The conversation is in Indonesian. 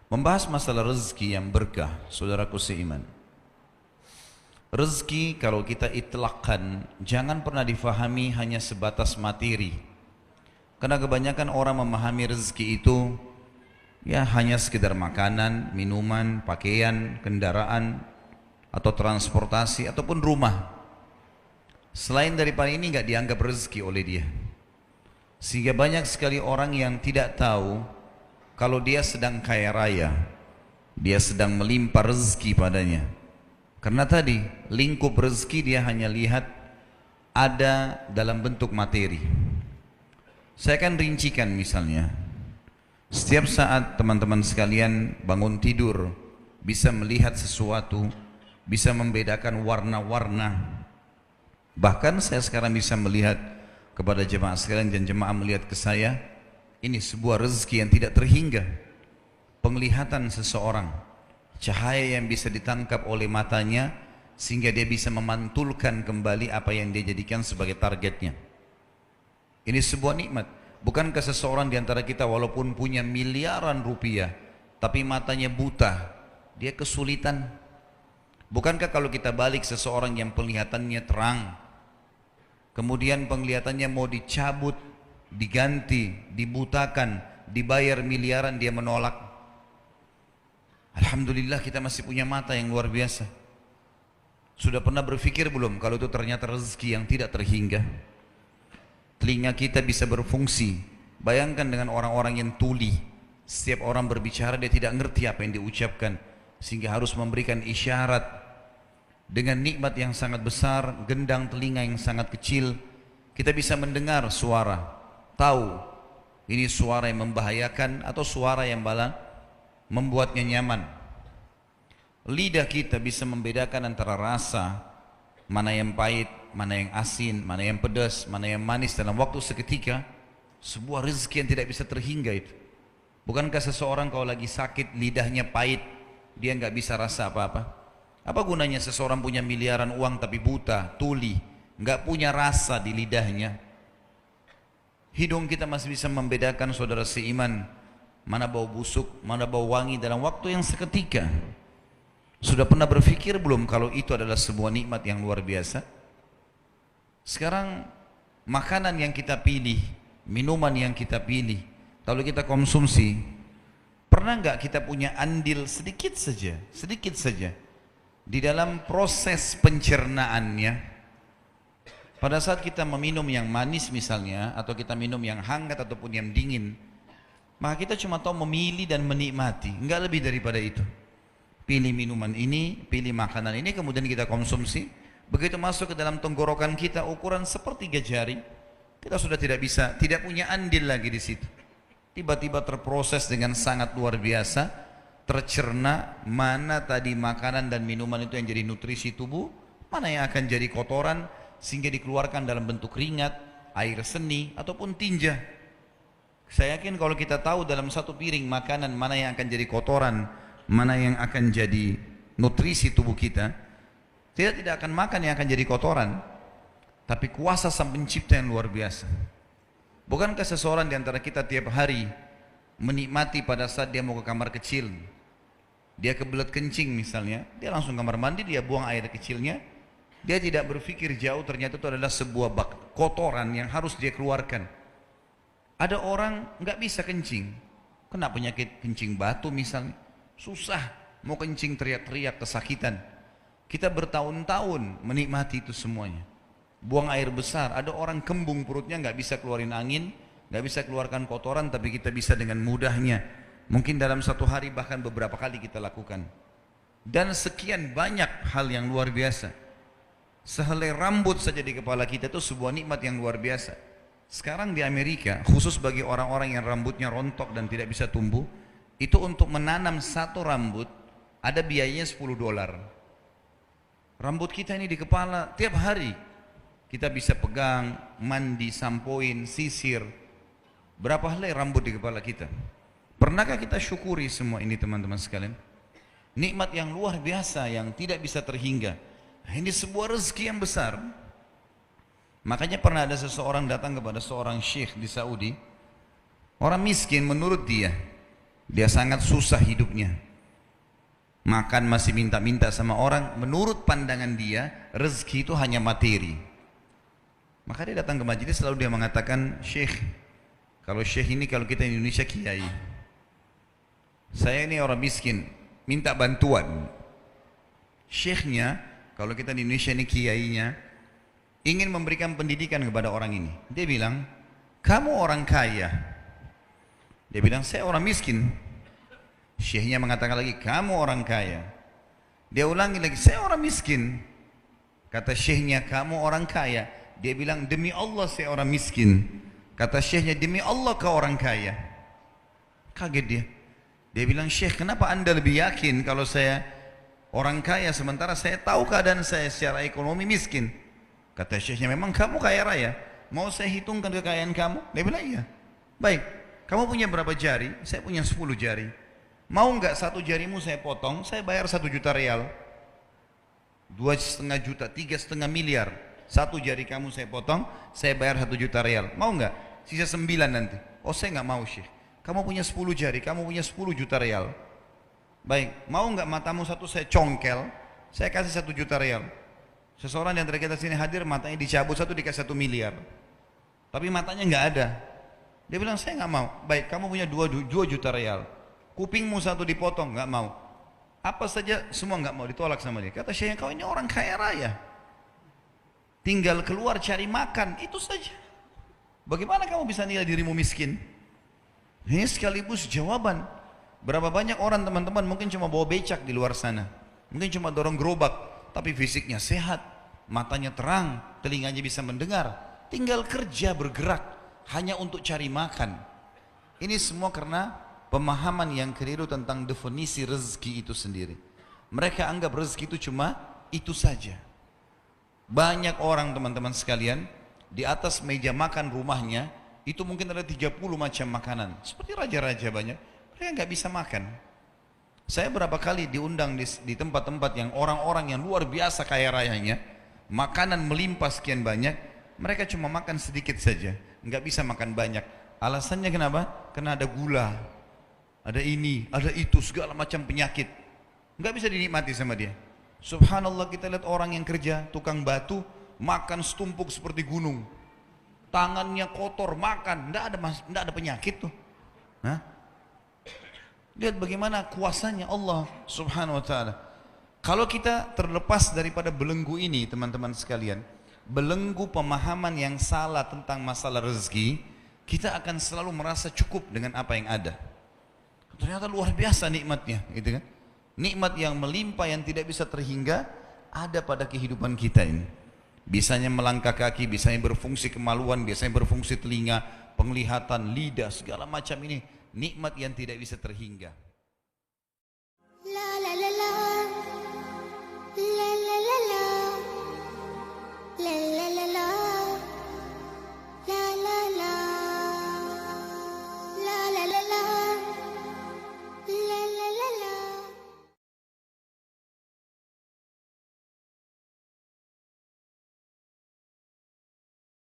Membahas masalah rezeki yang berkah, saudaraku seiman. Rezeki kalau kita itlakkan, jangan pernah difahami hanya sebatas materi. Karena kebanyakan orang memahami rezeki itu ya hanya sekedar makanan, minuman, pakaian, kendaraan, atau transportasi, ataupun rumah. Selain daripada ini nggak dianggap rezeki oleh dia. Sehingga banyak sekali orang yang tidak tahu kalau dia sedang kaya raya, dia sedang melimpah rezeki padanya. Karena tadi lingkup rezeki dia hanya lihat ada dalam bentuk materi. Saya akan rincikan misalnya, setiap saat teman-teman sekalian bangun tidur bisa melihat sesuatu, bisa membedakan warna-warna. Bahkan saya sekarang bisa melihat kepada jemaah sekalian dan jemaah melihat ke saya, ini sebuah rezeki yang tidak terhingga. Penglihatan seseorang, cahaya yang bisa ditangkap oleh matanya sehingga dia bisa memantulkan kembali apa yang dia jadikan sebagai targetnya. Ini sebuah nikmat. Bukankah seseorang di antara kita walaupun punya miliaran rupiah tapi matanya buta, dia kesulitan? Bukankah kalau kita balik seseorang yang penglihatannya terang, kemudian penglihatannya mau dicabut, diganti, dibutakan, dibayar miliaran, dia menolak? Alhamdulillah kita masih punya mata yang luar biasa. Sudah pernah berpikir belum kalau itu ternyata rezeki yang tidak terhingga? Telinga kita bisa berfungsi. Bayangkan dengan orang-orang yang tuli. Setiap orang berbicara dia tidak ngerti apa yang diucapkan, sehingga harus memberikan isyarat. Dengan nikmat yang sangat besar, gendang telinga yang sangat kecil, kita bisa mendengar suara, tahu ini suara yang membahayakan atau suara yang membuatnya nyaman. Lidah kita bisa membedakan antara rasa, mana yang pahit, mana yang asin, mana yang pedas, mana yang manis dalam waktu seketika. Sebuah rezeki yang tidak bisa terhingga itu. Bukankah seseorang kalau lagi sakit lidahnya pahit, dia nggak bisa rasa apa-apa? Apa gunanya seseorang punya miliaran uang tapi buta, tuli, nggak punya rasa di lidahnya? Hidung kita masih bisa membedakan, saudara seiman, mana bau busuk, mana bau wangi dalam waktu yang seketika. Sudah pernah berpikir belum kalau itu adalah sebuah nikmat yang luar biasa? Sekarang makanan yang kita pilih, minuman yang kita pilih, kalau kita konsumsi, pernah nggak kita punya andil sedikit saja di dalam proses pencernaannya? Pada saat kita meminum yang manis misalnya, atau kita minum yang hangat ataupun yang dingin, maka kita cuma tahu memilih dan menikmati, nggak lebih daripada itu. Pilih minuman ini, pilih makanan ini, kemudian kita konsumsi. Begitu masuk ke dalam tenggorokan kita ukuran sepertiga jari, kita sudah tidak punya andil lagi di situ. Tiba-tiba terproses dengan sangat luar biasa, tercerna mana tadi makanan dan minuman itu yang jadi nutrisi tubuh, mana yang akan jadi kotoran sehingga dikeluarkan dalam bentuk keringat, air seni ataupun tinja. Saya yakin kalau kita tahu dalam satu piring makanan mana yang akan jadi kotoran, mana yang akan jadi nutrisi tubuh kita, tidak akan makan yang akan jadi kotoran. Tapi kuasa Sang Pencipta yang luar biasa. Bukankah seseorang di antara kita tiap hari menikmati pada saat dia mau ke kamar kecil, dia kebelet kencing misalnya, dia langsung kamar mandi, dia buang air kecilnya, dia tidak berpikir jauh, ternyata itu adalah sebuah kotoran yang harus dia keluarkan. Ada orang nggak bisa kencing, kena penyakit kencing batu misalnya, susah mau kencing, teriak-teriak kesakitan. Kita bertahun-tahun menikmati itu semuanya. Buang air besar, ada orang kembung perutnya nggak bisa keluarin angin, nggak bisa keluarkan kotoran, tapi kita bisa dengan mudahnya. Mungkin dalam satu hari bahkan beberapa kali kita lakukan. Dan sekian banyak hal yang luar biasa. Sehelai rambut saja di kepala kita itu sebuah nikmat yang luar biasa. Sekarang di Amerika, khusus bagi orang-orang yang rambutnya rontok dan tidak bisa tumbuh, itu untuk menanam satu rambut ada biayanya $10. Rambut kita ini di kepala tiap hari kita bisa pegang, mandi, sampoin, sisir. Berapa helai rambut di kepala kita? Pernahkah kita syukuri semua ini teman-teman sekalian? Nikmat yang luar biasa yang tidak bisa terhingga. Ini sebuah rezeki yang besar. Makanya pernah ada seseorang datang kepada seorang syekh di Saudi, orang miskin menurut dia, Dia sangat susah hidupnya. Makan masih minta-minta sama orang. Menurut pandangan dia, rezeki itu hanya materi. Maka dia datang ke majelis, selalu dia mengatakan, Syekh, kalau Syekh ini kalau kita di Indonesia kiai, saya ini orang miskin, minta bantuan. Syekhnya, kalau kita di Indonesia ini kiainya, ingin memberikan pendidikan kepada orang ini. Dia bilang, kamu orang kaya. Dia bilang, saya orang miskin. Syekhnya mengatakan lagi, kamu orang kaya. Dia ulangi lagi, saya orang miskin. Kata syekhnya, kamu orang kaya. Dia bilang, demi Allah saya orang miskin. Kata syekhnya, demi Allah kau orang kaya. Kaget dia. Dia bilang, Syekh, kenapa anda lebih yakin kalau saya orang kaya sementara saya tahu keadaan saya secara ekonomi miskin? Kata syekhnya, memang kamu kaya raya. Mau saya hitungkan kekayaan kamu? Dia bilang, iya. Baik, kamu punya berapa jari? Saya punya 10 jari. Mau enggak satu jarimu saya potong, saya bayar 1 juta real. 2,5 juta, 3,5 miliar. Satu jari kamu saya potong, saya bayar 1 juta real. Mau enggak? Sisa 9 nanti. Oh saya enggak mau Syekh. Kamu punya 10 jari, kamu punya 10 juta real. Baik, mau enggak matamu satu saya congkel, saya kasih 1 juta real. Seseorang yang dari kita sini hadir, matanya dicabut satu dikasih 1 miliar. Tapi matanya enggak ada. Dia bilang saya enggak mau. Baik, kamu punya 2 juta real. Kupingmu satu dipotong, nggak mau. Apa saja semua nggak mau, ditolak sama dia. Kata Syekh, kau ini orang kaya raya. Tinggal keluar cari makan, itu saja. Bagaimana kamu bisa nilai dirimu miskin? Ini sekaligus jawaban. Berapa banyak orang teman-teman mungkin cuma bawa becak di luar sana. Mungkin cuma dorong gerobak, tapi fisiknya sehat. Matanya terang, telinganya bisa mendengar. Tinggal kerja bergerak, hanya untuk cari makan. Ini semua karena pemahaman yang keliru tentang definisi rezeki itu sendiri. Mereka anggap rezeki itu cuma itu saja. Banyak orang teman-teman sekalian, di atas meja makan rumahnya, itu mungkin ada 30 macam makanan. Seperti raja-raja banyak, mereka nggak bisa makan. Saya berapa kali diundang di tempat-tempat yang orang-orang yang luar biasa kaya rayanya, makanan melimpah sekian banyak, mereka cuma makan sedikit saja, nggak bisa makan banyak. Alasannya kenapa? Karena ada gula, ada ini, ada itu, segala macam penyakit. Nggak bisa dinikmati sama dia. Subhanallah, kita lihat orang yang kerja, tukang batu, makan setumpuk seperti gunung. Tangannya kotor, makan, nggak ada penyakit tuh. Hah? Lihat bagaimana kuasanya Allah subhanahu wa ta'ala. Kalau kita terlepas daripada belenggu ini teman-teman sekalian, belenggu pemahaman yang salah tentang masalah rezeki, kita akan selalu merasa cukup dengan apa yang ada. Ternyata luar biasa nikmatnya, gitu kan? Nikmat yang melimpah yang tidak bisa terhingga ada pada kehidupan kita ini. Bisanya melangkah kaki, bisanya berfungsi kemaluan, bisanya berfungsi telinga, penglihatan, lidah, segala macam ini nikmat yang tidak bisa terhingga.